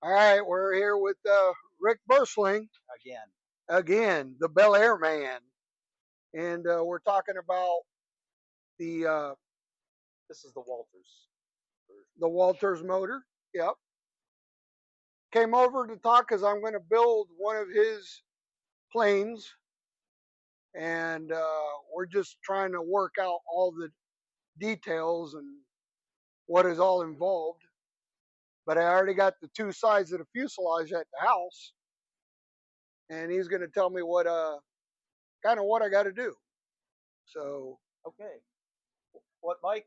All right, we're here with Rick Bersling Again. again, the Bellaire man, and we're talking about the uh, This is the Walters version. the Walters motor. Yep, came over to talk because I'm going to build one of his planes, and we're just trying to work out all the details and what is all involved. But I already got the two sides of the fuselage at the house, and he's going to tell me what kind of what I got to do. So Okay. What, Mike?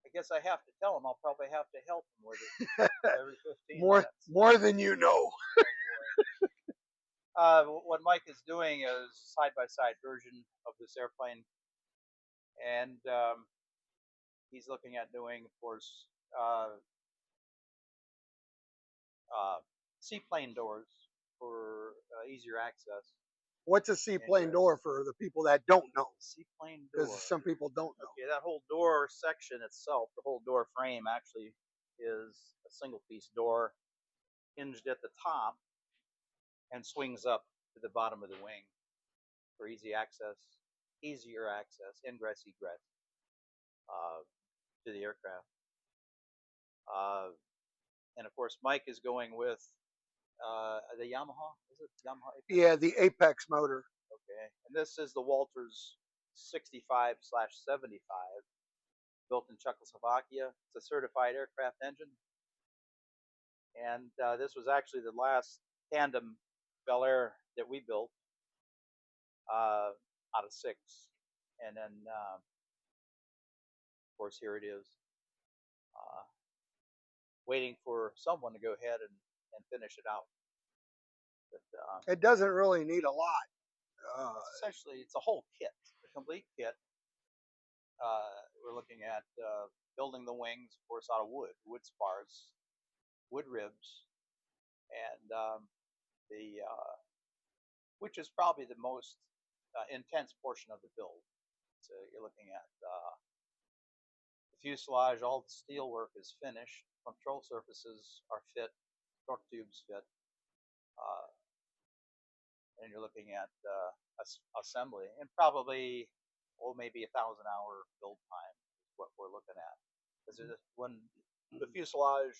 I guess I have to tell him. I'll probably have to help him with it every 15 more minutes. more than you know. What Mike is doing is side-by-side version of this airplane, and he's looking at doing, of course, seaplane doors for easier access. What's a seaplane door for the people that don't know? Seaplane Because door. some people don't know. Okay, that whole door section itself, the whole door frame actually is a single piece door hinged at the top and swings up to the bottom of the wing for easier access, ingress, egress to the aircraft. Uh, and of course, Mike is going with the Yamaha. Is it Yamaha? Yeah, the Apex motor. Okay, and this is the Walters 65/75, built in Czechoslovakia. It's a certified aircraft engine, and this was actually the last tandem Bellaire that we built out of six. And then, of course, here it is, uh, waiting for someone to go ahead and finish it out. But It doesn't really need a lot. essentially, it's a whole kit, a complete kit. We're looking at building the wings, of course, out of wood spars, wood ribs, and the which is probably the most intense portion of the build. So you're looking at the fuselage, all the steel work is finished, control surfaces are fit, torque tubes fit, uh, and you're looking at assembly and probably maybe 1,000-hour build time is what we're looking at. Because when the fuselage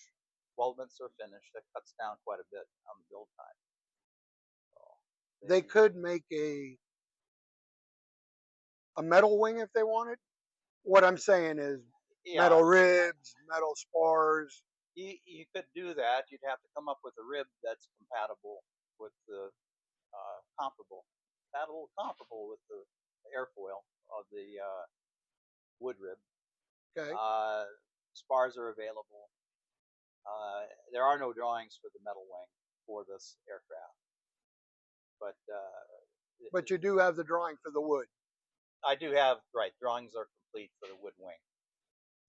weldments are finished, that cuts down quite a bit on the build time. So They could make a metal wing if they wanted. What I'm saying is yeah, metal ribs, metal spars. you could do that. You'd have to come up with a rib that's compatible with the comparable with the airfoil of the wood rib. Okay. Uh, Spars are available. There are no drawings for the metal wing for this aircraft, but But you do have the drawing for the wood. I do have drawings are complete for the wood wing.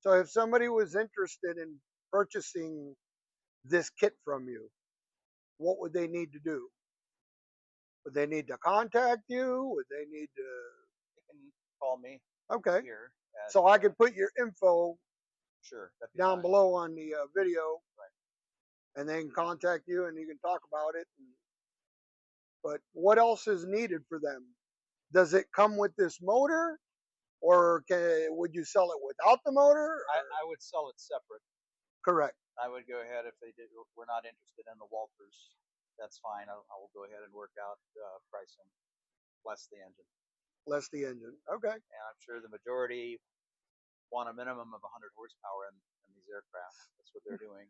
So if somebody was interested in purchasing this kit from you, what would they need to do? Would they need to contact you? Would they need to? You can call me Okay. here. So I could put your info Sure, down fine. below on the video, Right. and they can contact you and you can talk about it. But what else is needed for them? Does it come with this motor, or would you sell it without the motor? I would sell it separate. Correct. I would go ahead if they were not interested in the Walters. That's fine. I will go ahead and work out pricing less the engine. Less the engine. Okay. And I'm sure the majority want a minimum of 100 horsepower in these aircraft. That's what they're doing.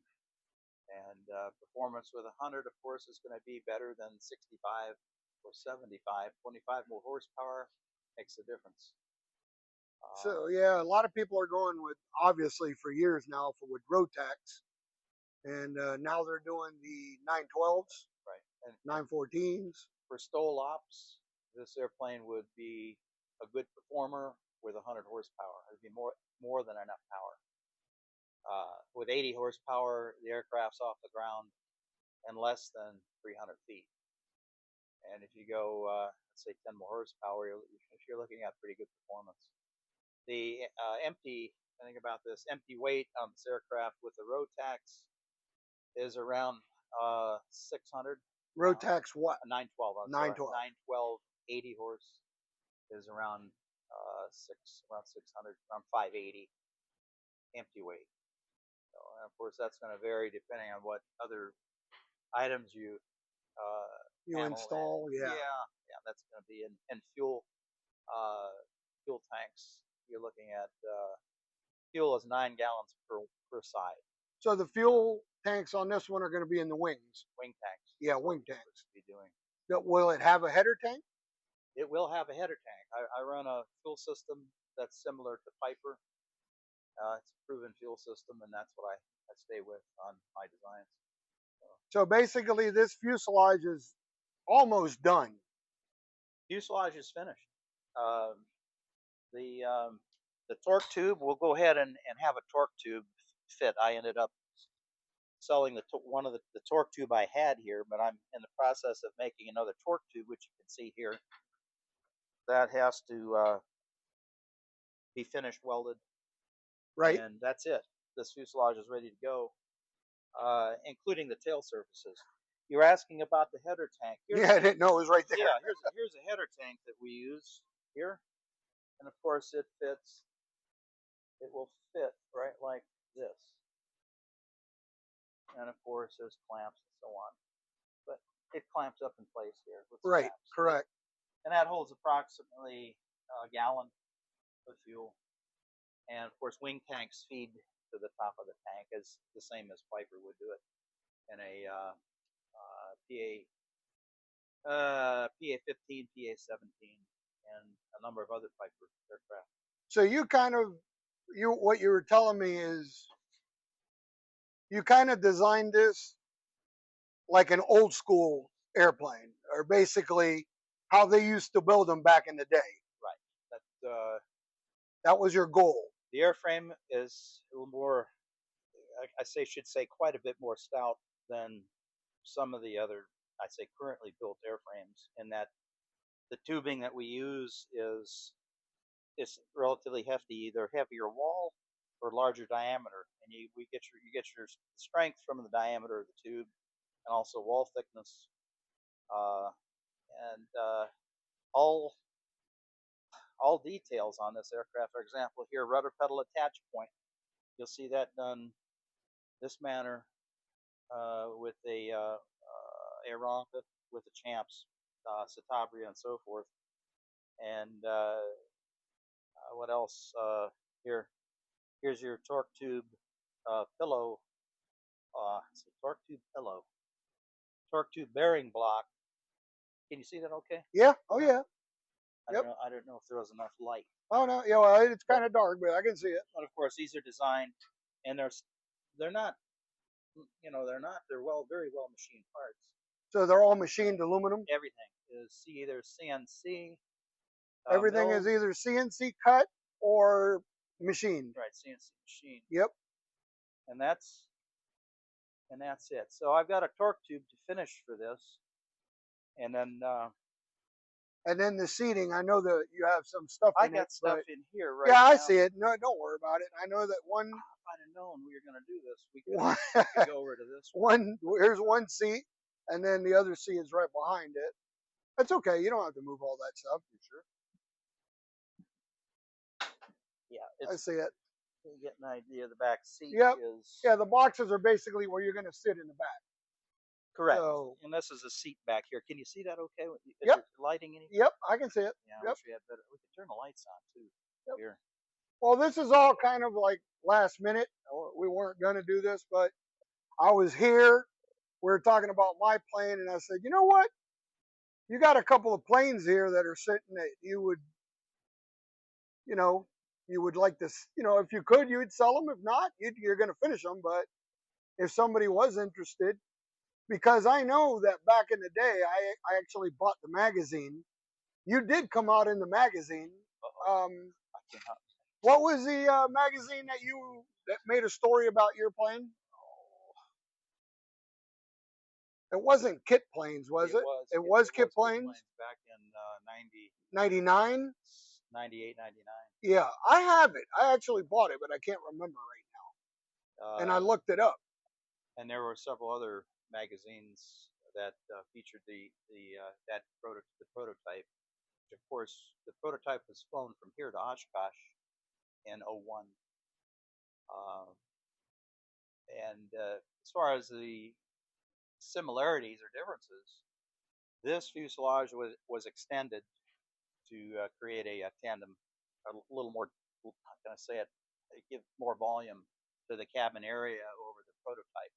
And performance with 100, of course, is going to be better than 65 or 75. 25 more horsepower makes a difference. So yeah, a lot of people are going with, obviously for years now, with Rotax, and now they're doing the 912s, Right. And 914s. for STOL ops, this airplane would be a good performer with 100 horsepower. It'd be more than enough power. With 80 horsepower, the aircraft's off the ground in less than 300 feet. And if you go, let's say, 10 more horsepower, you're looking at pretty good performance. The empty, I think about this, empty weight on this aircraft with the Rotax is around 600. Rotax what? 912. I'm sorry. 912. 912 80 horse is around around 600, around 580 empty weight. So, and of course, that's going to vary depending on what other items you You install, yeah. Yeah, that's going to be in fuel. Fuel tanks. You're looking at fuel is 9 gallons per side. So the fuel tanks on this one are going to be in the wings. Wing tanks. Yeah, wing tanks. Be doing. Will it have a header tank? It will have a header tank. I run a fuel system that's similar to Piper. It's a proven fuel system, and that's what I stay with on my designs. So basically, this fuselage is almost done. Fuselage is finished. Um, the torque tube, we'll go ahead and have a torque tube fit. I ended up selling one of the torque tube I had here, but I'm in the process of making another torque tube, which you can see here. That has to be finished welded. Right. And that's it. This fuselage is ready to go, including the tail surfaces. You're asking about the header tank. Yeah, I didn't know it was right there. Yeah, here's a header tank that we use here. And of course it fits. It will fit right like this. And of course there's clamps and so on. But it clamps up in place here with right, straps. Correct. And that holds approximately a gallon of fuel. And of course wing tanks feed to the top of the tank as the same as Piper would do it in a PA-15, PA-17, and a number of other Piper aircraft. So what you were telling me is you kind of designed this like an old school airplane, or basically how they used to build them back in the day. Right. That was your goal. The airframe is a little more, should say quite a bit more stout than some of the other, I'd say, currently built airframes, in that the tubing that we use is relatively hefty, either heavier wall or larger diameter, and you get your strength from the diameter of the tube, and also wall thickness, and all details on this aircraft. For example, here, rudder pedal attach point. You'll see that done this manner with a aileron with the champs, Citabria, and so forth. And what else? Here's your torque tube pillow. It's a torque tube pillow. Torque tube bearing block. Can you see that? Okay. Yeah. Oh yeah. I don't know if there was enough light. Oh no. Yeah. Well, it's kind of dark, but I can see it. But of course, these are designed, and they're not. They're not. They're very well machined parts. So they're all machined aluminum. Everything is either CNC. Everything is either CNC cut or machined. Right, CNC machined. Yep. And that's it. So I've got a torque tube to finish for this, and then the seating. I know that you have some stuff. I got stuff in here right now. I see it. No, don't worry about it. I know that one. If I'd have known we were going to do this, we could go over to this one. Here's one seat, and then the other seat is right behind it. That's okay. You don't have to move all that stuff. You sure? Yeah, I see it. You get an idea. The back seat is. Yeah, the boxes are basically where you're going to sit in the back. Correct. So, and this is a seat back here. Can you see that okay? Yep. Lighting anything? Yep, I can see it. Yeah, yep. We can turn the lights on too. Yep. Here. Well, this is all kind of like last minute. We weren't going to do this, but I was here. We were talking about my plane, and I said, you know what? You got a couple of planes here that are sitting that you would like to, if you could, you would sell them. If not, you're going to finish them. But if somebody was interested, because I know that back in the day, I actually bought the magazine. You did come out in the magazine. What was the magazine that made a story about your plane? It wasn't Kit Planes, was it? It was Kit Planes? Back in 99? 98, 99. Yeah, I have it. I actually bought it, but I can't remember right now. And I looked it up. and there were several other magazines that featured the prototype. Which of course, the prototype was flown from here to Oshkosh in '01. Uh, and as far as the similarities or differences, this fuselage was extended to create a tandem, a little more, how can I say it, give more volume to the cabin area over the prototype.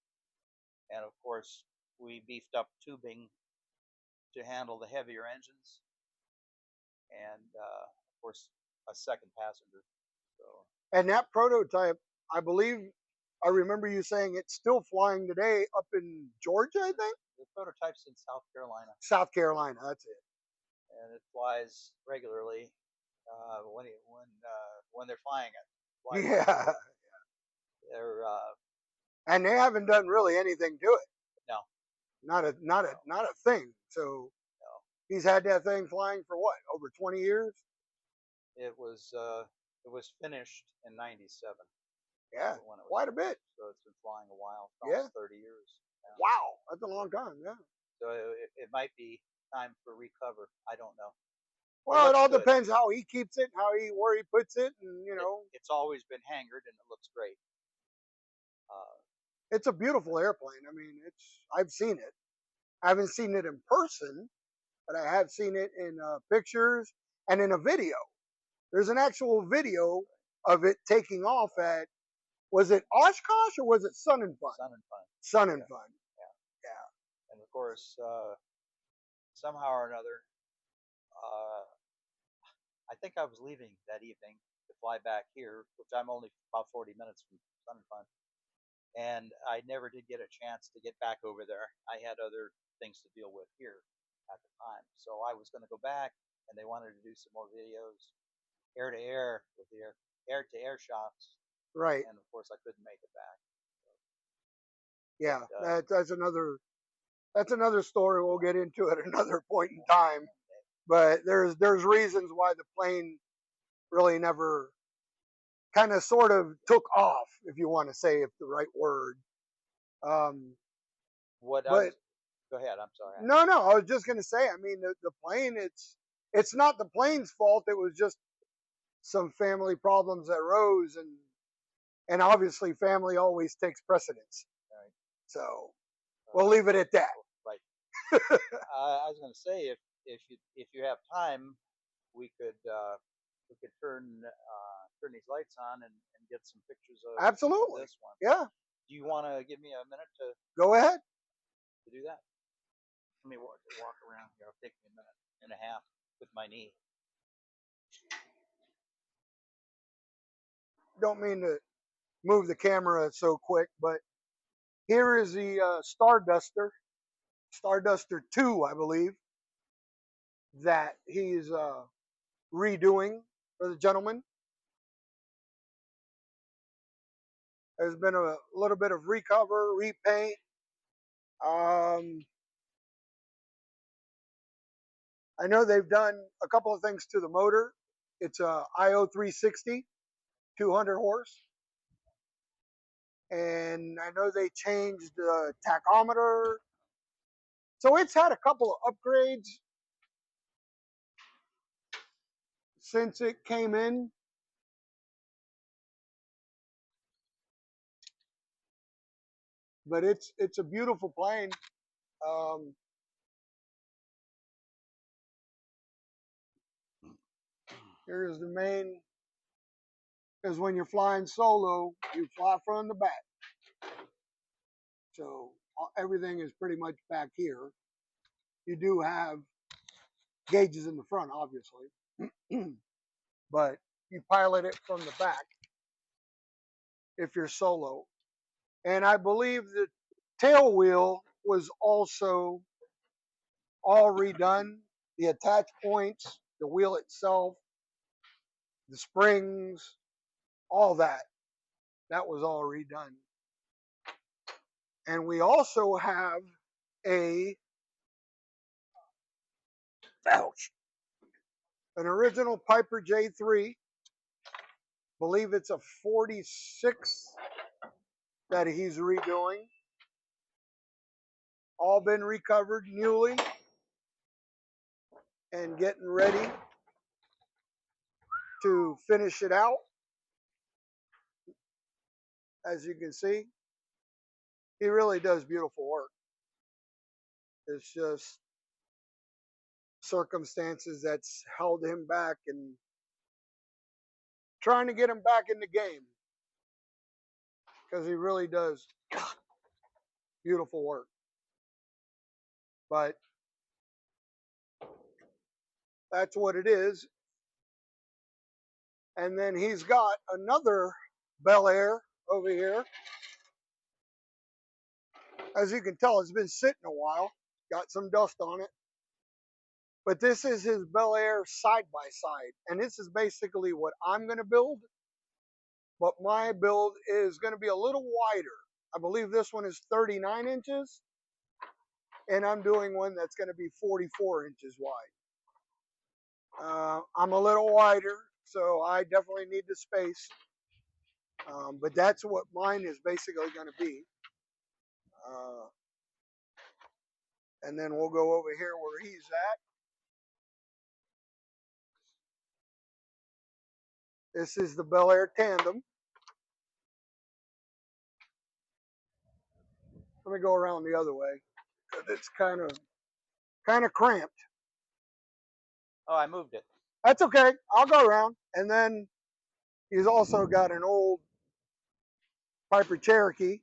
And of course, we beefed up tubing to handle the heavier engines, and of course, a second passenger. So And that prototype, I believe, I remember you saying it's still flying today up in Georgia, I think? the prototype's in South Carolina, South Carolina, that's it. and it flies regularly when they're flying it. Flies Yeah. regularly. They're And they haven't done really anything to it. no, Not a thing. So no. he's had that thing flying for what, over 20 years? It was finished in '97 Yeah, when it was quite a finished. bit. So it's been flying a while, Yeah. almost 30 years. Yeah. Wow, that's a long time. Yeah. So it might be time for recover. I don't know. Well, it all Good. depends how he keeps it, where he puts it, and It's always been hangared and it looks great. Uh, it's a beautiful airplane. I mean, I've seen it. I haven't seen it in person, but I have seen it in pictures and in a video. There's an actual video of it taking off at, was it Oshkosh or was it Sun and Fun? Sun and Fun. Sun and Yeah. Fun. Yeah. Yeah. And of course, somehow or another, uh, I think I was leaving that evening to fly back here, which I'm only about 40 minutes from Sun and Fun. And I never did get a chance to get back over there. I had other things to deal with here at the time. So I was going to go back, and they wanted to do some more videos, air to air with the air to air shots. Right. And of course, I couldn't make it back. Yeah. But, That's another story. We'll get into at another point in time. But there's reasons why the plane really never kind of sort of took off, if you want to say if the right word. what I But was, go ahead. I'm sorry. no, I was just gonna say. I mean, the plane. It's not the plane's fault. It was just some family problems that rose, and obviously family always takes precedence. Right. So we'll leave it at that. Right. I was going to say if you have time, we could turn these lights on and get some pictures of Absolutely. this one. Yeah. Do you want to give me a minute Go ahead. to do that? Let me walk around here. It'll take me a minute and a half with my knee. Don't mean to move the camera so quick, but here is the Starduster 2, I believe, that he's redoing for the gentleman. There's been a little bit of recover, repaint. I know they've done a couple of things to the motor. It's a IO 360, 200 horse. And I know they changed the tachometer. So it's had a couple of upgrades since it came in. But it's a beautiful plane. Here's the main, because when you're flying solo, you fly from the back. So everything is pretty much back here. You do have gauges in the front, obviously, but you pilot it from the back if you're solo. And I believe the tail wheel was also all redone. The attach points, the wheel itself, the springs, all that. That was all redone. And we also have a an original Piper J3. Believe it's a 46 that he's redoing. all been recovered newly and getting ready to finish it out. As you can see, he really does beautiful work. It's just circumstances that's held him back and trying to get him back in the game because he really does beautiful work. But that's what it is. And then he's got another Bellaire over here. As you can tell, it's been sitting a while. Got some dust on it. But this is his Bellaire side by side. And this is basically what I'm going to build. But my build is going to be a little wider. I believe this one is 39 inches. And I'm doing one that's going to be 44 inches wide. I'm a little wider, so I definitely need the space. But that's what mine is basically going to be. And then we'll go over here where he's at. This is the Bellaire Tandem. Let me go around the other way because it's kind of cramped. Oh, I moved it. That's okay. I'll go around. And then he's also got an old Piper Cherokee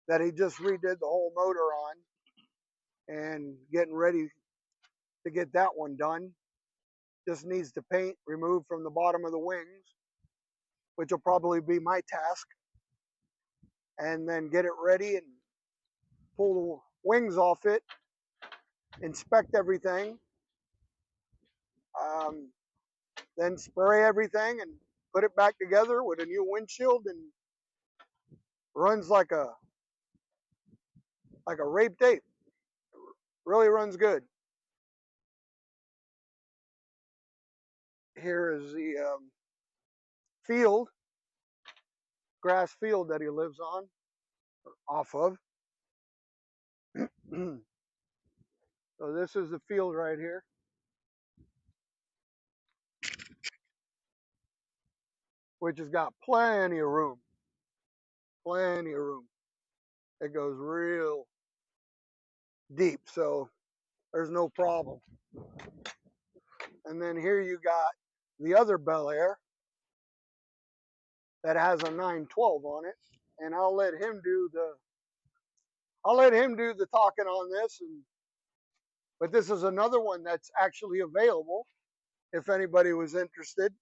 that he just redid the whole motor on and getting ready to get that one done. Just needs the paint removed from the bottom of the wings, which will probably be my task. And then get it ready and pull the wings off it, inspect everything, then spray everything and put it back together with a new windshield, and runs like a rape tape. Really runs good. Here is the field, grass field that he lives on, or off of. So this is the field right here. Which has got plenty of room. Plenty of room. It goes real deep, so there's no problem. And then here you got the other Bellaire that has a 912 on it, and I'll let him do the talking on this. But this is another one that's actually available if anybody was interested.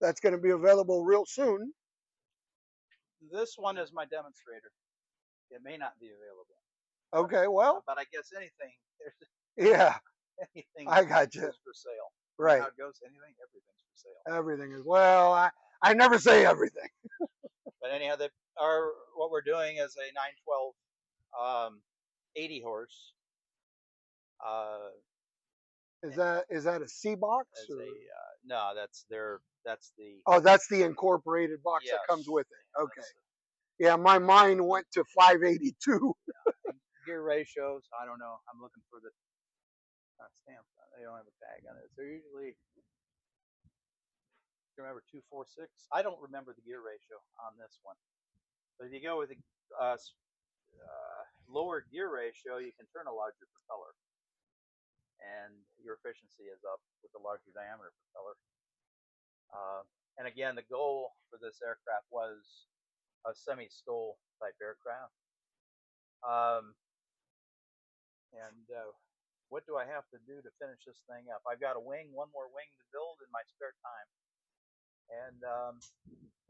That's going to be available real soon. This one is my demonstrator. It may not be available. Okay, well, but I guess anything. Yeah, anything. I got you. Is for sale. Right. How it goes, everything's for sale. Everything is, well, I never say everything. But anyhow, what we're doing is a 912 80 horse. Is that a C box? No, that's the. Oh, that's the incorporated box that comes with it. Okay. Yeah, my mind went to 582. Yeah. Gear ratios, I don't know. I'm looking for the stamp. They don't have a tag on it. They're usually, remember 246. I don't remember the gear ratio on this one. But if you go with the lower gear ratio, you can turn a larger propeller, and your efficiency is up with the larger diameter propeller. And again, the goal for this aircraft was a semi-STOL type aircraft. What do I have to do to finish this thing up? I've got one more wing to build in my spare time, and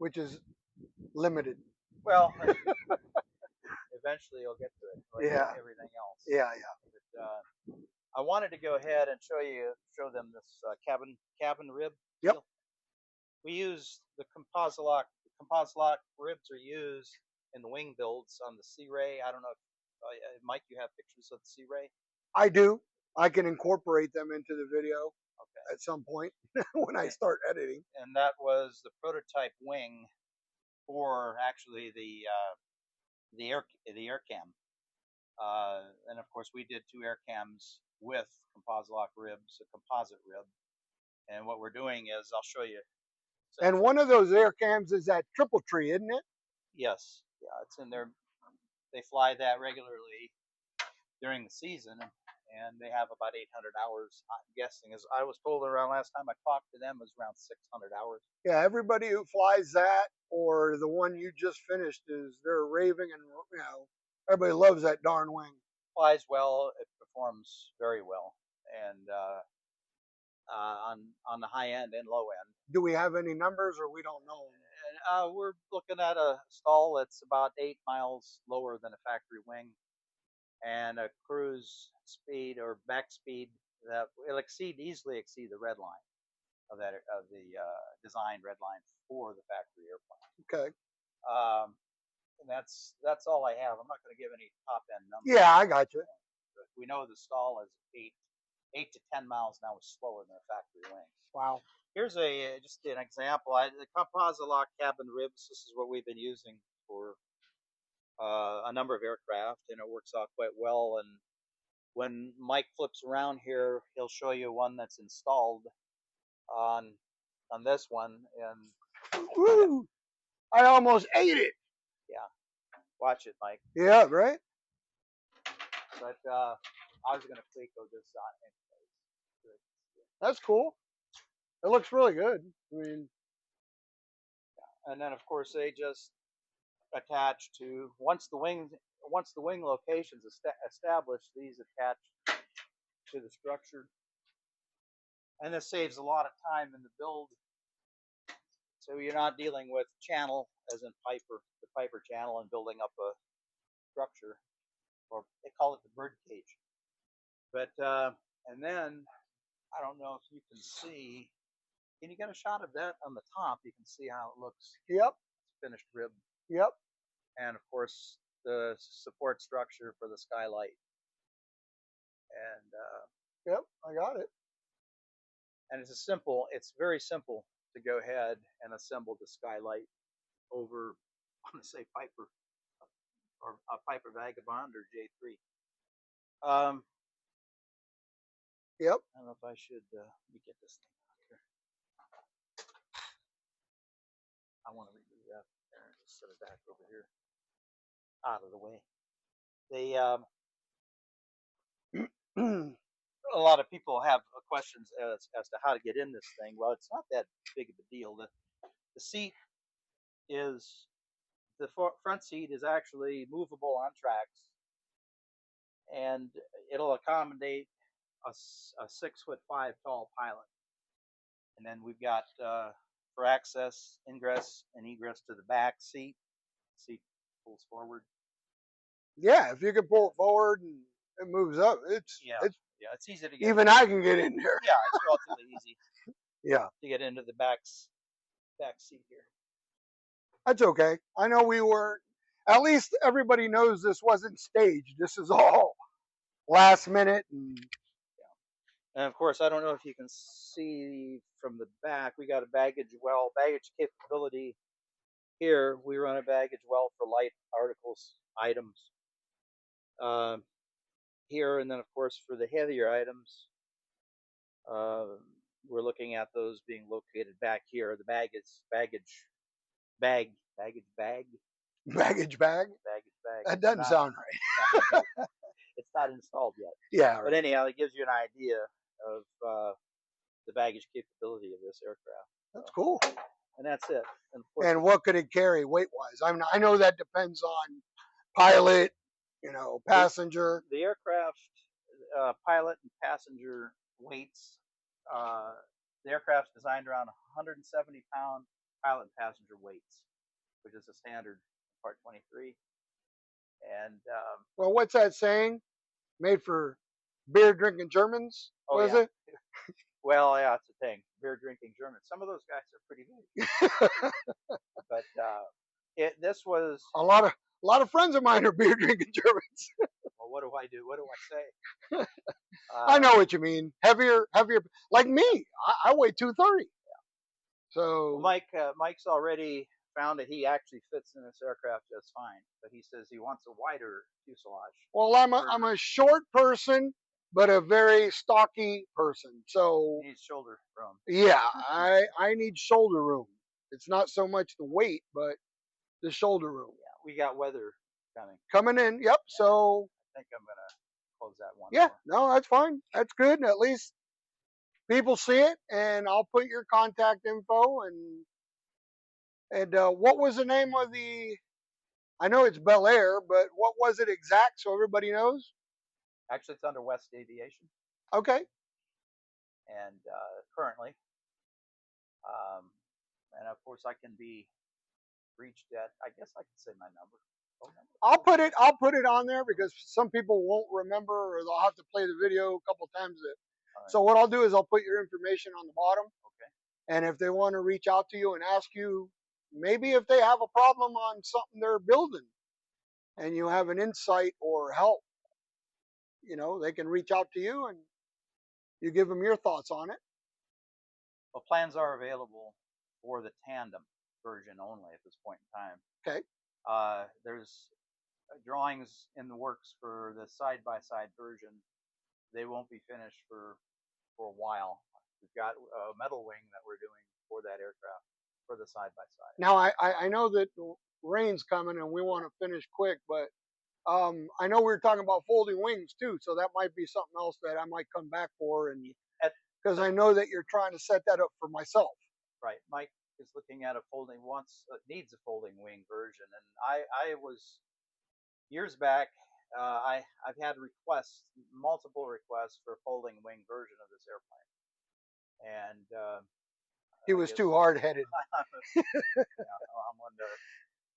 which is limited. Well, eventually you'll get to it. Like everything else. Yeah. But, I wanted to go ahead and show them this cabin rib. Yep. Deal. We use the composite lock. Composite lock ribs are used in the wing builds on the Sea Ray. I don't know if Mike, you have pictures of the Sea Ray. I do. I can incorporate them into the video at some point when I start editing. And that was the prototype wing for actually the air cam. And of course, we did 2 air cams with composite lock ribs, a composite rib. And what we're doing is, I'll show you. And one of those air cams is that triple tree, isn't it? Yes, yeah, it's in there. They fly that regularly during the season, and they have about 800 hours. I'm guessing, as I was told around last time I talked to them, was around 600 hours. Yeah, everybody who flies that or the one you just finished they're raving, and everybody loves that darn wing. Flies well, it performs very well, and on the high end and low end. Do we have any numbers, or we don't know? And, we're looking at a stall that's about 8 miles lower than a factory wing, and a cruise speed or back speed that will easily exceed the red line of the designed red line for the factory airplane. Okay. And that's all I have. I'm not going to give any top end numbers. Yeah, I got you. But we know the stall is 8 to 10 miles an hour slower than a factory wing. Wow. Here's just an example. The composite lock cabin ribs. This is what we've been using for a number of aircraft, and it works out quite well. And when Mike flips around here, he'll show you one that's installed on this one. And woo, I almost ate it. Yeah, watch it, Mike. Yeah, right. But I was going to Cleco this on anyways. That's cool. It looks really good. I mean, and then of course they just attach to once the wing location's established, these attach to the structure, and this saves a lot of time in the build. So you're not dealing with channel, as in the Piper channel, and building up a structure, or they call it the bird cage. But and then I don't know if you can see. Can you get a shot of that on the top? You can see how it looks. Yep. Finished rib. Yep. And of course the support structure for the skylight. And yep, I got it. And it's very simple to go ahead and assemble the skylight over, I want to say Piper, or a Piper Vagabond or J3. Yep. I don't know if I should let me get this thing out here. I want to remove that there and just set it back over here, out of the way. A lot of people have questions as to how to get in this thing. Well, it's not that big of a deal. The seat is, the front seat is actually movable on tracks, and it'll accommodate a 6'5" tall pilot. And then we've got for access, ingress and egress to the back seat. Seat pulls forward. Yeah, if you can pull it forward and it moves up, it's easy to get. Even I can get in there. Yeah, it's relatively easy. Yeah. To get into the back seat here. That's okay. I know we weren't. At least everybody knows this wasn't staged. This is all last minute. And of course, I don't know if you can see from the back, we got a baggage capability here. We run a baggage well for light articles, items here. And then of course, for the heavier items, we're looking at those being located back here. The baggage bag. That doesn't sound right. It's not installed yet. Yeah. But anyhow, it gives you an idea of the baggage capability of this aircraft. That's cool. And that's it. And what could it carry weight-wise? I know that depends on pilot, passenger. The aircraft, pilot and passenger weights. The aircraft's designed around 170-pound pilot and passenger weights, which is a standard Part 23. And well, what's that saying? Made for beer drinking Germans, was it? Well, yeah, it's a thing. Beer drinking Germans. Some of those guys are pretty big. But this was a lot of friends of mine are beer drinking Germans. Well, what do I do? What do I say? I know what you mean. Heavier. Like me, I weigh 230. Yeah. So Mike's already found that he actually fits in this aircraft just fine. But he says he wants a wider fuselage. Well, I'm a short person, but a very stocky person. So He needs shoulder room. yeah, I need shoulder room. It's not so much the weight, but the shoulder room. Yeah, we got weather coming. Coming in. Yep. So I think I'm gonna close that one. yeah, door. no, that's fine. That's good. At least people see it, and I'll put your contact info and what was the name of the? I know it's Bellaire, but what was it exact so everybody knows? Actually, it's under West Aviation, Okay. and currently, um, and of course, I can be reached at. I guess I can say my number. I'll put it on there because some people won't remember or they'll have to play the video a couple times. Right. So what I'll do is I'll put your information on the bottom. Okay. And if they want to reach out to you and ask you, maybe if they have a problem on something they're building and you have an insight or help, they can reach out to you and you give them your thoughts on it. Well, plans are available for the tandem version only at this point in time. Okay. There's drawings in the works for the side-by-side version. They won't be finished for a while. We've got a metal wing that we're doing for that aircraft for the side-by-side. Now, I know that rain's coming and we want to finish quick, but I know we were talking about folding wings too, so that might be something else that I might come back for, and because I know that you're trying to set that up for myself. Right, Mike is looking at a folding needs a folding wing version, and I was years back. I've had multiple requests for a folding wing version of this airplane, and he was too hard headed. I'm under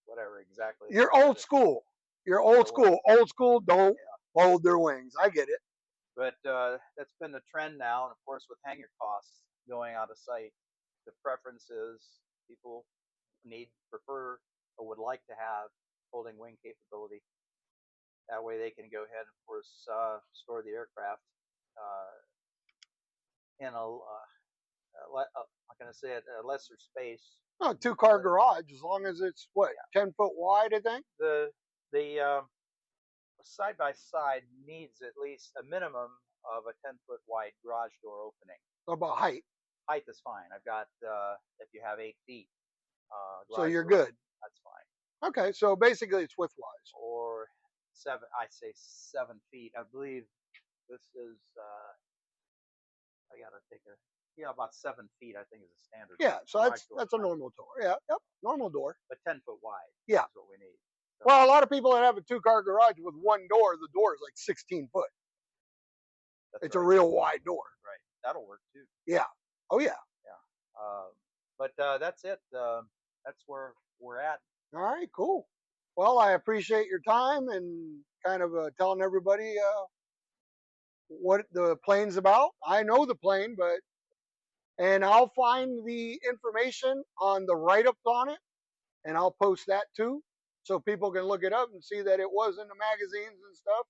whatever exactly. You're old school. You're old school. Old school don't fold their wings. I get it. But that's been the trend now, and of course, with hangar costs going out of sight, the preference is people prefer, or would like to have folding wing capability. That way, they can go ahead and, of course, store the aircraft in I'm going to say it, a lesser space. Oh, 2-car garage, as long as it's 10 foot wide, I think. The side by side needs at least a minimum of a 10-foot wide garage door opening. What about height? Height is fine. I've got if you have 8 feet. So you're good. That's fine. Okay, so basically it's widthwise. Or 7. I say 7 feet. I believe this is. I gotta take about 7 feet. I think is a standard. Yeah, so that's a normal door. Yeah, yep, normal door. But 10 foot wide. Yeah, is what we need. So, well, a lot of people that have a 2-car garage with one door, the door is like 16 foot. It's right. A real wide door. Right. That'll work too. Yeah. Oh yeah. Yeah. But that's it. That's where we're at. All right. Cool. Well, I appreciate your time and kind of telling everybody what the plane's about. I know the plane, and I'll find the information on the write-ups on it, and I'll post that too, so people can look it up and see that it was in the magazines and stuff.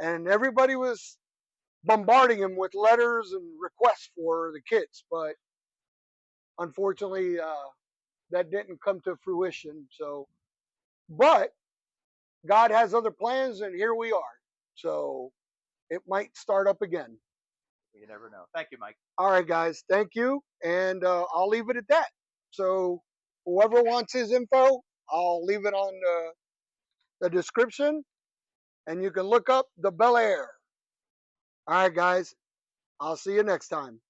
And everybody was bombarding him with letters and requests for the kits, but unfortunately, that didn't come to fruition. So, but God has other plans, and here we are. So it might start up again. You never know. Thank you, Mike. All right, guys. Thank you. And I'll leave it at that. So whoever wants his info, I'll leave it on the description. And you can look up the Bellaire. All right, guys. I'll see you next time.